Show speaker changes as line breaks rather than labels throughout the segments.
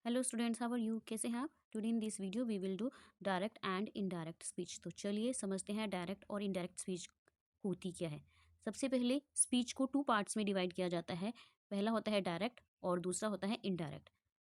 Hello students, how are you? कैसे हैं आप? Today in this video we will do direct and indirect speech. तो चलिए समझते हैं डायरेक्ट और इनडायरेक्ट स्पीच होती क्या है। सबसे पहले स्पीच को टू पार्ट्स में डिवाइड किया जाता है। पहला होता है डायरेक्ट और दूसरा होता है इनडायरेक्ट।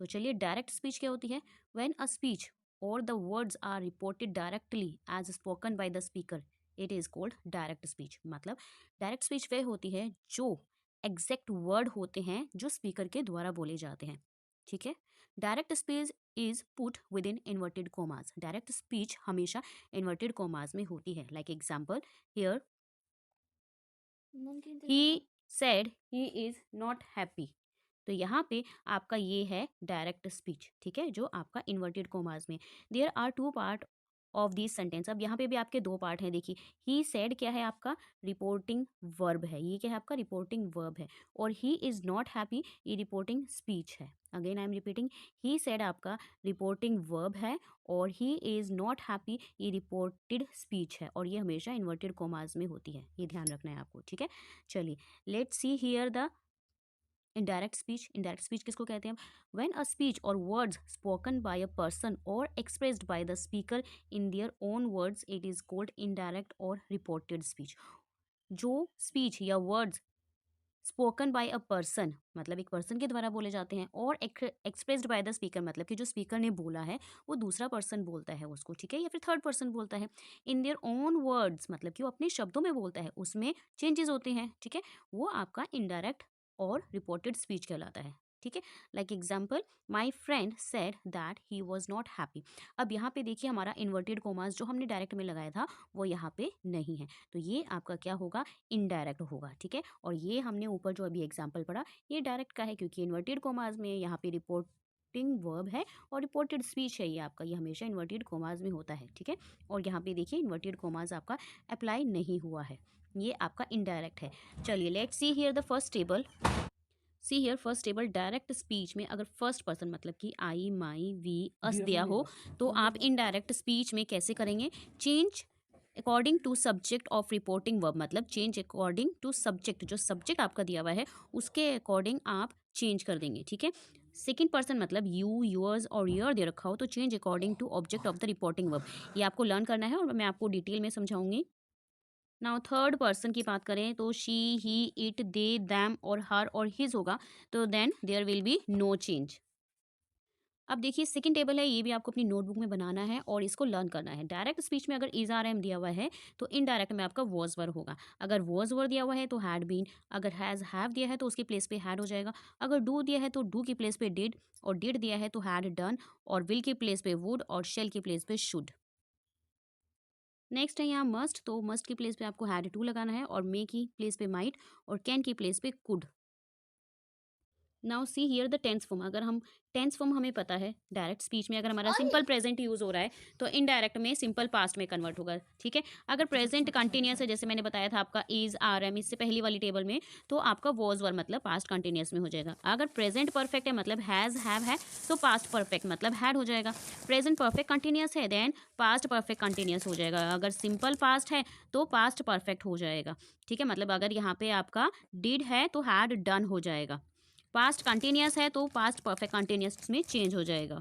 तो चलिए, डायरेक्ट स्पीच क्या होती है? व्हेन अ स्पीच और the words are reported directly as spoken by the speaker, it is called direct speech. मतलब डायरेक्ट स्पीच वह होती है जो एग्जैक्ट वर्ड होते हैं जो स्पीकर के द्वारा बोले जाते हैं। ठीक है। Direct speech is put with in inverted commas. Direct speech हमेशा इन्वर्टेड कोमास में होती है। Like example, here he said he is not happy. तो यहाँ पे आपका ये है डायरेक्ट स्पीच। ठीक है, जो आपका इन्वर्टेड कोमास में। There are two part of this sentence. अब यहाँ पे भी आपके दो पार्ट हैं। देखिए, ही सेड क्या है आपका? रिपोर्टिंग वर्ब है। ये क्या है आपका? रिपोर्टिंग वर्ब है। और ही इज नॉट हैप्पी, ये रिपोर्टिंग स्पीच है। Again I am repeating, he said आपका रिपोर्टिंग वर्ब है और ही इज नॉट हैप्पी ये रिपोर्टेड स्पीच है। और ये हमेशा इन्वर्टेड कोमास में होती है, ये ध्यान रखना है आपको। ठीक है, चलिए let's see here the indirect speech. Indirect speech किसको कहते हैं? व्हेन अ स्पीच और words spoken by a person और expressed by the speaker in their own words, it is called indirect और रिपोर्टेड स्पीच। जो स्पीच या words spoken by a person, मतलब एक पर्सन के द्वारा बोले जाते हैं, और एक्सप्रेस्ड बाय द स्पीकर, मतलब कि जो स्पीकर ने बोला है वो दूसरा पर्सन बोलता है उसको। ठीक है, या फिर थर्ड पर्सन बोलता है। इन देयर ओन वर्ड्स, मतलब कि वो अपने शब्दों में बोलता है, उसमें चेंजेस होते हैं। ठीक है, वो आपका इनडायरेक्ट और रिपोर्टेड स्पीच कहलाता है। ठीक है, like example, my friend said that he was not happy. अब यहाँ पे देखिए, हमारा इन्वर्टेड कोमास जो हमने डायरेक्ट में लगाया था वो यहाँ पे नहीं है, तो ये आपका क्या होगा? इनडायरेक्ट होगा। ठीक है, और ये हमने ऊपर जो अभी एग्जाम्पल पढ़ा ये डायरेक्ट का है, क्योंकि इन्वर्टेड कोमास में यहाँ पे रिपोर्टिंग वर्ब है और रिपोर्टेड स्पीच है ये आपका, ये हमेशा इन्वर्टेड कोमास में होता है। ठीक है, और यहाँ पे देखिए इन्वर्टेड कोमास आपका अप्लाई नहीं हुआ है, ये आपका इनडायरेक्ट है। चलिए let's see here the first table. See here first table, direct speech में अगर फर्स्ट पर्सन मतलब कि आई, माई, वी, अस दिया हो तो आप इनडायरेक्ट स्पीच में कैसे करेंगे? Change according to subject of reporting verb, मतलब चेंज अकॉर्डिंग टू सब्जेक्ट, जो सब्जेक्ट आपका दिया हुआ है उसके अकॉर्डिंग आप चेंज कर देंगे। ठीक है, सेकंड पर्सन मतलब यू, योर्स और योर दे रखा हो तो change according to object of the reporting verb. ये आपको लर्न करना है और मैं आपको डिटेल में समझाऊंगी। नाउ थर्ड पर्सन की बात करें तो she, he, it, they, them और हर और हिज होगा, तो then there will be no change. अब देखिए सेकंड टेबल है, ये भी आपको अपनी नोटबुक में बनाना है और इसको लर्न करना है। डायरेक्ट स्पीच में अगर इज आर एम दिया हुआ है तो इनडायरेक्ट में आपका वॉज वर होगा। अगर वॉज वर दिया हुआ है तो हैड बीन, अगर हैज हैव दिया है तो उसकी प्लेस पे हैड हो जाएगा। अगर डू दिया है तो डू की प्लेस पे डिड, और डिड दिया है तो हैड डन, और विल की प्लेस पे वुड, और शेल की प्लेस पे शुड। नेक्स्ट है यहाँ मस्ट, तो मस्ट की प्लेस पे आपको हैड टू लगाना है, और मे की प्लेस पे माइट, और कैन की प्लेस पे could. Now see here the tense form. अगर हम टेंस फॉर्म हमें पता है डायरेक्ट स्पीच में, अगर हमारा सिंपल प्रेजेंट यूज हो रहा है तो इनडायरेक्ट में सिंपल पास्ट में कन्वर्ट होगा। ठीक है, अगर प्रेजेंट कंटिन्यूस है, जैसे मैंने बताया था आपका इज, आर, एम, इससे पहली वाली टेबल में, तो आपका वॉज वर मतलब पास्ट कंटिन्यूस में हो जाएगा। अगर प्रेजेंट परफेक्ट है मतलब हैज, हैव है, तो पास्ट परफेक्ट मतलब हैड हो जाएगा। प्रेजेंट परफेक्ट कंटिन्यूस है देन पास्ट परफेक्ट कंटिन्यूस हो जाएगा। अगर सिंपल पास्ट है तो पास्ट परफेक्ट हो जाएगा। ठीक है, मतलब अगर यहाँ पे आपका डिड है तो हैड डन हो जाएगा। पास्ट कंटिन्यूस है तो पास्ट परफेक्ट कंटिन्यूस में चेंज हो जाएगा।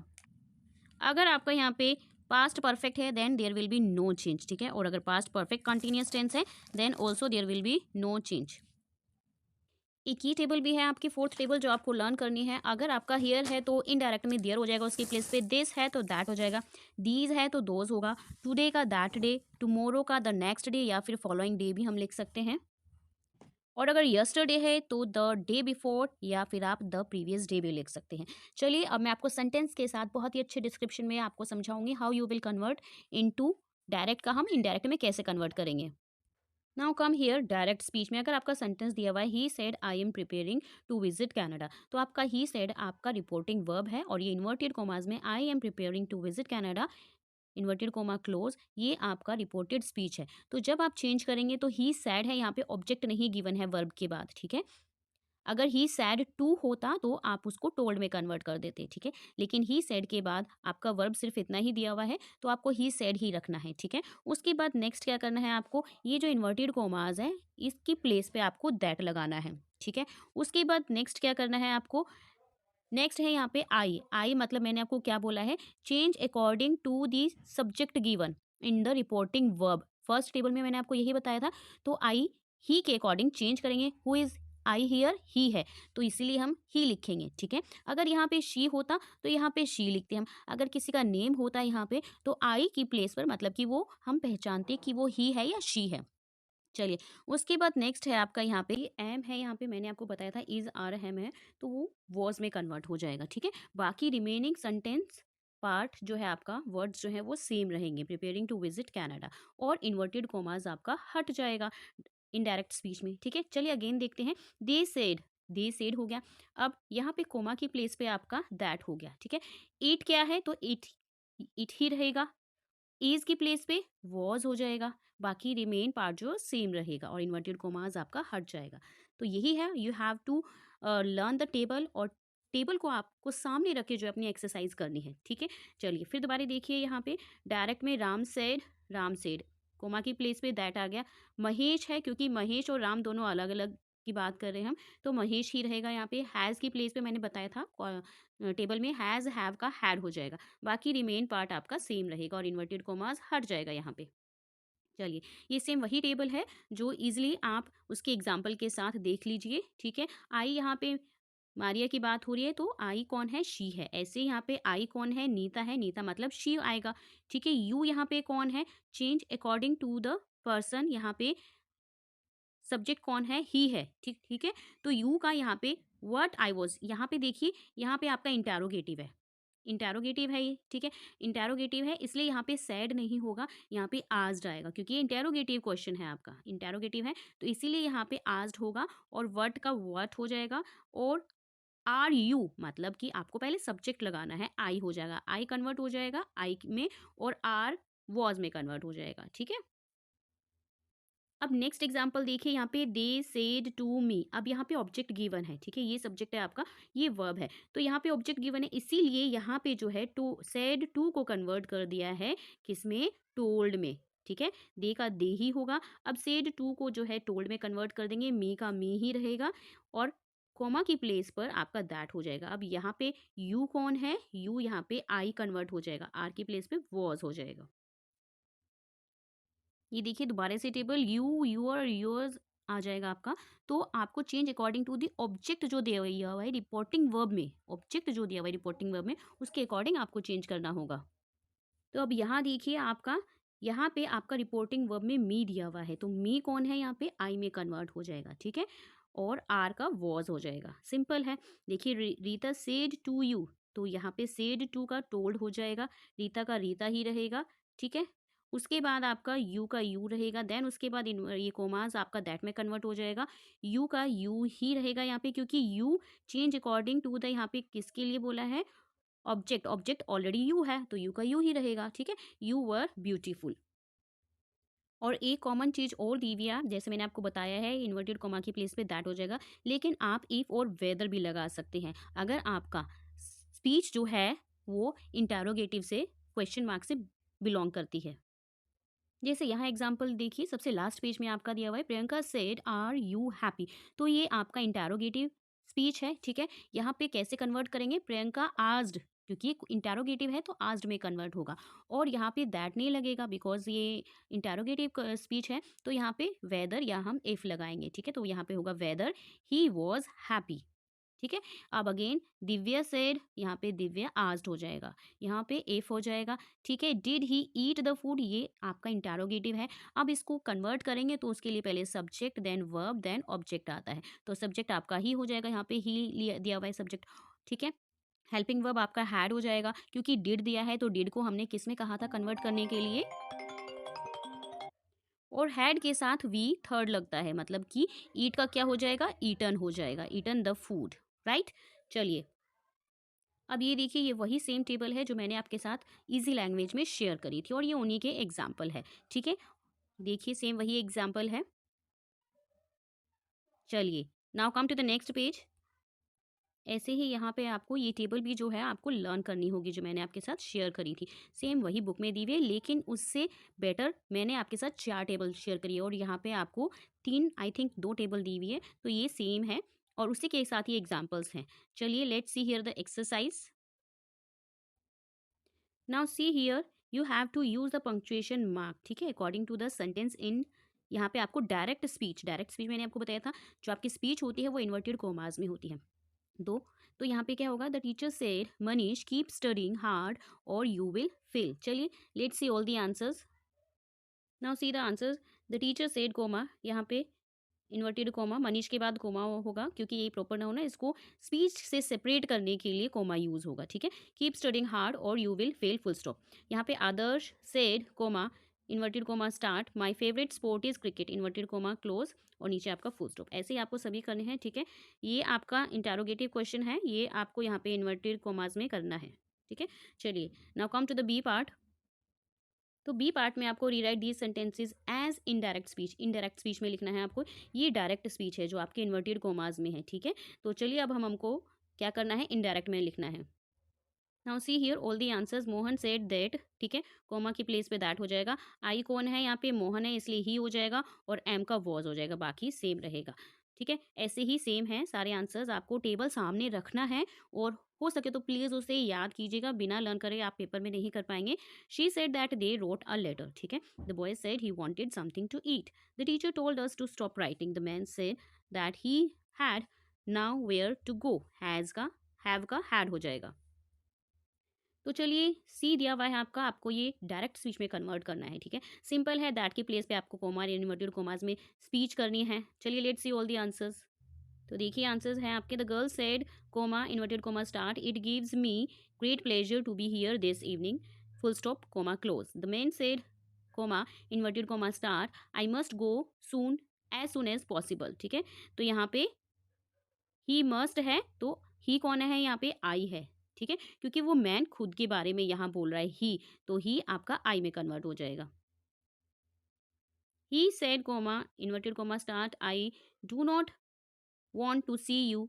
अगर आपका यहाँ पे पास्ट परफेक्ट है then there will be no change. ठीक है, और अगर पास्ट परफेक्ट कंटिन्यूस टेंस है then also there will be no change. एक ही टेबल भी है आपकी फोर्थ टेबल जो आपको लर्न करनी है। अगर आपका हियर है तो इनडायरेक्ट में देयर हो जाएगा, उसकी प्लेस पे दिस है तो दैट हो जाएगा, दीज है तो दोज होगा, टुडे का दैट डे, टुमारो का द नेक्स्ट डे, या फिर फॉलोइंग डे भी हम लिख सकते हैं। और अगर यस्टरडे है तो द डे बिफोर, या फिर आप द प्रीवियस डे भी लिख सकते हैं। चलिए अब मैं आपको सेंटेंस के साथ बहुत ही अच्छे डिस्क्रिप्शन में आपको समझाऊंगी how you will convert into direct का हम इनडायरेक्ट में कैसे कन्वर्ट करेंगे। Now come here direct speech में अगर आपका सेंटेंस दिया हुआ है he said I am preparing to visit Canada, तो आपका ही सेड आपका रिपोर्टिंग वर्ब है, और ये इन्वर्टेड कॉमास में I am preparing to visit Canada inverted comma close, ये आपका रिपोर्टेड स्पीच है। तो जब आप चेंज करेंगे तो ही सैड है, यहाँ पे ऑब्जेक्ट नहीं गिवन है वर्ब के बाद। ठीक है, अगर ही सैड टू होता तो आप उसको टोल्ड में कन्वर्ट कर देते। ठीक है, लेकिन ही सैड के बाद आपका वर्ब सिर्फ इतना ही दिया हुआ है तो आपको ही सैड ही रखना है। ठीक है, उसके बाद नेक्स्ट क्या करना है आपको, ये जो इन्वर्टेड कोमाज है इसकी प्लेस पे आपको दैट लगाना है। ठीक है, उसके बाद नेक्स्ट क्या करना है आपको, नेक्स्ट है यहाँ पे आई मतलब मैंने आपको क्या बोला है, change according to the subject given in the reporting verb. First table में मैंने आपको यही बताया था, तो आई ही के अकॉर्डिंग चेंज करेंगे। हु इज आई हियर, ही है, तो इसीलिए हम ही लिखेंगे, ठीक है। अगर यहाँ पे शी होता तो यहाँ पे शी लिखते हम। अगर किसी का नेम होता यहाँ पे तो आई की प्लेस पर मतलब कि वो हम पहचानते कि वो ही है या शी है। चलिए, उसके बाद नेक्स्ट है आपका यहाँ पे एम है, यहाँ पे मैंने आपको बताया था इज आर एम है, तो वो वॉज में कन्वर्ट हो जाएगा, ठीक है। बाकी रिमेनिंग सेंटेंस पार्ट जो है आपका, वर्ड्स जो है वो सेम रहेंगे, प्रिपेयरिंग टू विजिट कनाडा, और इन्वर्टेड कोमास आपका हट जाएगा इनडायरेक्ट स्पीच में, ठीक है। चलिए अगेन देखते हैं, दे सेड हो गया। अब यहाँ पे कोमा की प्लेस पे आपका दैट हो गया, ठीक है। इट क्या है, तो इट ही रहेगा। इज की प्लेस पे वॉज हो जाएगा। बाकी रिमेन पार्ट जो सेम रहेगा और इन्वर्टेड कोमास आपका हट जाएगा। तो यही है, you have to learn the table, और टेबल को आपको सामने रख के जो अपनी एक्सरसाइज करनी है, ठीक है। चलिए फिर दोबारा देखिए, यहाँ पे डायरेक्ट में राम सेड, कोमा की प्लेस पे दैट आ गया। महेश है, क्योंकि महेश और राम दोनों अलग अलग की बात कर रहे हैं हम, तो महेश ही रहेगा यहाँ पे। हैज़ की प्लेस पे मैंने बताया था टेबल में हैज़ हैव का हैड हो जाएगा। बाकी रिमेन पार्ट आपका सेम रहेगा और इन्वर्टेड कोमास हट जाएगा यहाँ पे। चलिए, ये सेम वही टेबल है जो इजीली आप उसके एग्जाम्पल के साथ देख लीजिए, ठीक है। आई यहाँ पे मारिया की बात हो रही है, तो आई कौन है, शी है। ऐसे यहाँ पे आई कौन है, नीता है, नीता मतलब शी आएगा, ठीक है। यू यहाँ पे कौन है, change according to the person, यहाँ पे सब्जेक्ट कौन है, ही है, ठीक ठीक है। तो यू का यहाँ पे व्हाट आई वॉज, यहाँ पे देखिए, यहाँ पे आपका इंटेरोगेटिव है, इंटेरोगेटिव है ये, ठीक है। इंटेरोगेटिव है इसलिए यहाँ पे सैड नहीं होगा, यहाँ पे आस्ड आएगा, क्योंकि ये इंटेरोगेटिव क्वेश्चन है आपका, इंटेरोगेटिव है, तो इसीलिए यहाँ पे आस्ड होगा और व्हाट का व्हाट हो जाएगा। और आर यू मतलब कि आपको पहले सब्जेक्ट लगाना है, आई हो जाएगा, आई कन्वर्ट हो जाएगा आई में, और आर वॉज में कन्वर्ट हो जाएगा, ठीक है। अब नेक्स्ट एग्जाम्पल देखिए, यहाँ पे दे सेड टू मी। अब यहाँ पे ऑब्जेक्ट गिवन है, ठीक है, ये सब्जेक्ट है आपका, ये वर्ब है, तो यहाँ पे ऑब्जेक्ट गिवन है, इसीलिए यहाँ पे जो है टू, सेड टू को कन्वर्ट कर दिया है किसमें, टोल्ड में, ठीक है। दे का दे ही होगा। अब सेड टू को जो है टोल्ड में कन्वर्ट कर देंगे, मी का मी ही रहेगा, और कोमा की प्लेस पर आपका दैट हो जाएगा। अब यहाँ पे यू कौन है, यू यहाँ पे आई कन्वर्ट हो जाएगा, आर की प्लेस पे वॉज हो जाएगा। ये देखिए दोबारा से टेबल, यू यूर योर्स आ जाएगा आपका। तो आपको change according to the object जो दिया हुआ है रिपोर्टिंग वर्ब में, ऑब्जेक्ट जो दिया हुआ है रिपोर्टिंग वर्ब में, उसके अकॉर्डिंग आपको चेंज करना होगा। तो अब यहाँ देखिए आपका, यहाँ पे आपका रिपोर्टिंग वर्ब में मी दिया हुआ है, तो मी कौन है, यहाँ पे आई में कन्वर्ट हो जाएगा, ठीक है। और आर का वॉज हो जाएगा, सिंपल है। देखिए रीता सेड टू यू, तो यहाँ पे सेड टू का टोल्ड हो जाएगा, रीता का रीता ही रहेगा, ठीक है। उसके बाद आपका यू का यू रहेगा, देन उसके बाद ये कोमास आपका दैट में कन्वर्ट हो जाएगा। यू का यू ही रहेगा यहाँ पे, क्योंकि you change according to the, यहाँ पे किसके लिए बोला है, ऑब्जेक्ट ऑलरेडी यू है, तो यू का यू ही रहेगा, ठीक है। You were beautiful. और एक कॉमन चीज और दी हुई है, जैसे मैंने आपको बताया है, इन्वर्टेड कॉमा की प्लेस पे दैट हो जाएगा, लेकिन आप इफ और वेदर भी लगा सकते हैं अगर आपका स्पीच जो है वो इंटेरोगेटिव से, क्वेश्चन मार्क से बिलोंग करती है। जैसे यहाँ एग्जाम्पल देखिए, सबसे लास्ट पेज में आपका दिया हुआ है, Priyanka said are you happy, तो ये आपका इंटेरोगेटिव स्पीच है, ठीक है। यहाँ पे कैसे कन्वर्ट करेंगे, प्रियंका आस्ड, क्योंकि इंटेरोगेटिव है तो आस्ड में कन्वर्ट होगा, और यहाँ पे दैट नहीं लगेगा बिकॉज ये इंटेरोगेटिव स्पीच है, तो यहाँ पे वेदर या हम इफ लगाएंगे, ठीक है। तो यहाँ पे होगा वेदर ही वॉज हैप्पी, ठीक है। अब अगेन दिव्या सेड, यहाँ पे दिव्या आस्ड हो जाएगा, यहाँ पे इफ हो जाएगा, ठीक है। Did he eat the food, ये आपका इंटेरोगेटिव है। अब इसको कन्वर्ट करेंगे तो उसके लिए पहले subject, then verb, then object आता है, तो सब्जेक्ट आपका ही हो जाएगा, यहाँ पे ही दिया हुआ है सब्जेक्ट, ठीक है। हेल्पिंग वर्ब आपका हैड हो जाएगा, क्योंकि डिड दिया है, तो डिड को हमने किस में कहा था कन्वर्ट करने के लिए, और हैड के साथ वी थर्ड लगता है, मतलब कि ईट का क्या हो जाएगा, ईटन हो जाएगा, ईटन द फूड, राइट। चलिए, अब ये देखिए, ये वही सेम टेबल है जो मैंने आपके साथ इजी लैंग्वेज में शेयर करी थी, और ये उन्हीं के एग्जाम्पल है, ठीक है। देखिए सेम वही एग्जाम्पल है। चलिए, now come to the next page. ऐसे ही यहाँ पे आपको ये टेबल भी जो है आपको लर्न करनी होगी, जो मैंने आपके साथ शेयर करी थी, सेम वही बुक में दी हुई है, लेकिन उससे बेटर मैंने आपके साथ 4 टेबल शेयर करी है, और यहाँ पे आपको 3 आई थिंक 2 टेबल दी हुई है, तो ये सेम है। और उसी के साथ ही एग्जाम्पल्स हैं। चलिए let's see here the exercise. Now see here you have to use the punctuation mark, ठीक है, according to the sentence in. यहाँ पे आपको डायरेक्ट स्पीच मैंने आपको बताया था, जो आपकी स्पीच होती है वो इन्वर्टेड कोमास में होती है। दो तो यहाँ पे क्या होगा, the teacher said Manish keep studying hard और यू विल फेल। चलिए let's see all the answers. Now see the answers. The teacher said comma, यहाँ पे इन्वर्टेड कोमा, मनीष के बाद कोमा होगा क्योंकि ये प्रॉपर नाउन है, इसको स्पीच से सेपरेट करने के लिए कोमा यूज होगा, ठीक है। कीप स्टडिंग हार्ड और you will fail, full stop. यहाँ पे Adarsh said comma, inverted comma start, my favourite sport is cricket, inverted comma close, और नीचे आपका फुल स्टॉप। ऐसे ही आपको सभी करने हैं, ठीक है। ये आपका इंटेरोगेटिव क्वेश्चन है, ये आपको यहाँ पे इन्वर्टेड कोमास में करना है, ठीक है। चलिए now come to the B part. तो बी पार्ट में आपको rewrite these sentences as indirect speech, indirect speech में लिखना है आपको। ये डायरेक्ट स्पीच है जो आपके इन्वर्टेड कोमास में है, ठीक है। तो चलिए अब हमको क्या करना है, इनडायरेक्ट में लिखना है। Now see here all the answers. Mohan said that, ठीक है, कोमा की प्लेस पे दैट हो जाएगा। आई कौन है, यहाँ पे मोहन है इसलिए ही हो जाएगा, और एम का वॉज हो जाएगा, बाकी सेम रहेगा, ठीक है। ऐसे ही सेम है सारे आंसर्स, आपको टेबल सामने रखना है, और हो सके तो प्लीज उसे याद कीजिएगा, बिना लर्न करे आप पेपर में नहीं कर पाएंगे। She said that they wrote a letter, ठीक है। The boy said he wanted something to eat. The teacher told us to stop writing. The man said that he had now where to go. Has का have का had हो जाएगा। तो चलिए सी दिया हुआ है आपका, आपको ये डायरेक्ट स्पीच में कन्वर्ट करना है, ठीक है। सिंपल है, दैट की प्लेस पे आपको कोमा इन्वर्टेड कोमास में स्पीच करनी है। चलिए let's see all the answers. तो देखिए आंसर्स हैं आपके। The girl said comma inverted comma start, it gives me great pleasure to be here this evening, full stop comma close. The man said comma inverted comma start, I must go soon as soon as possible, ठीक है। तो यहाँ पे he must है, तो ही कौन है, यहाँ पे आई है, ठीक है, क्योंकि वो मैन खुद के बारे में यहाँ बोल रहा है ही, तो ही आपका आई में कन्वर्ट हो जाएगा। He said comma inverted comma start, I do not want to see you,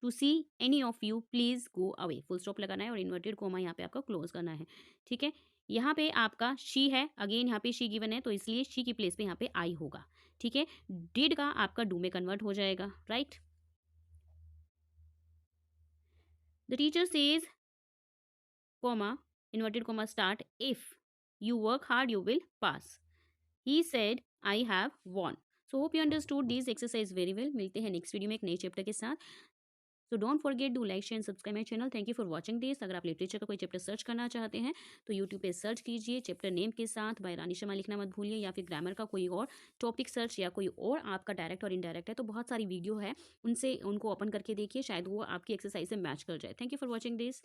to see any of you, please go away, full stop लगाना है, और इन्वर्टेड कोमा यहाँ पे आपका क्लोज करना है, ठीक है। यहाँ पे आपका शी है, अगेन यहाँ पे शी गिवन है, तो इसलिए शी की प्लेस पे यहाँ पे आई होगा, ठीक है। डिड का आपका डू में कन्वर्ट हो जाएगा, right. The teacher says coma inverted comma start, if you work hard you will pass. He said I have won. So hope you understood these exercise very well. मिलते हैं next video में एक नए chapter के साथ। So don't forget do like share and subscribe my channel. Thank you for watching this. अगर आप literature का कोई चैप्टर सर्च करना चाहते हैं तो यूट्यूब पे सर्च कीजिए चैप्टर नेम के साथ बाय रानी शर्मा लिखना मत भूलिए, या फिर ग्रामर का कोई और टॉपिक सर्च, या कोई और आपका डायरेक्ट और इनडायरेक्ट है तो बहुत सारी वीडियो है, उनसे उनको ओपन करके देखिए, शायद वो आपकी एक्सरसाइज से मैच कर जाए। Thank you for watching this.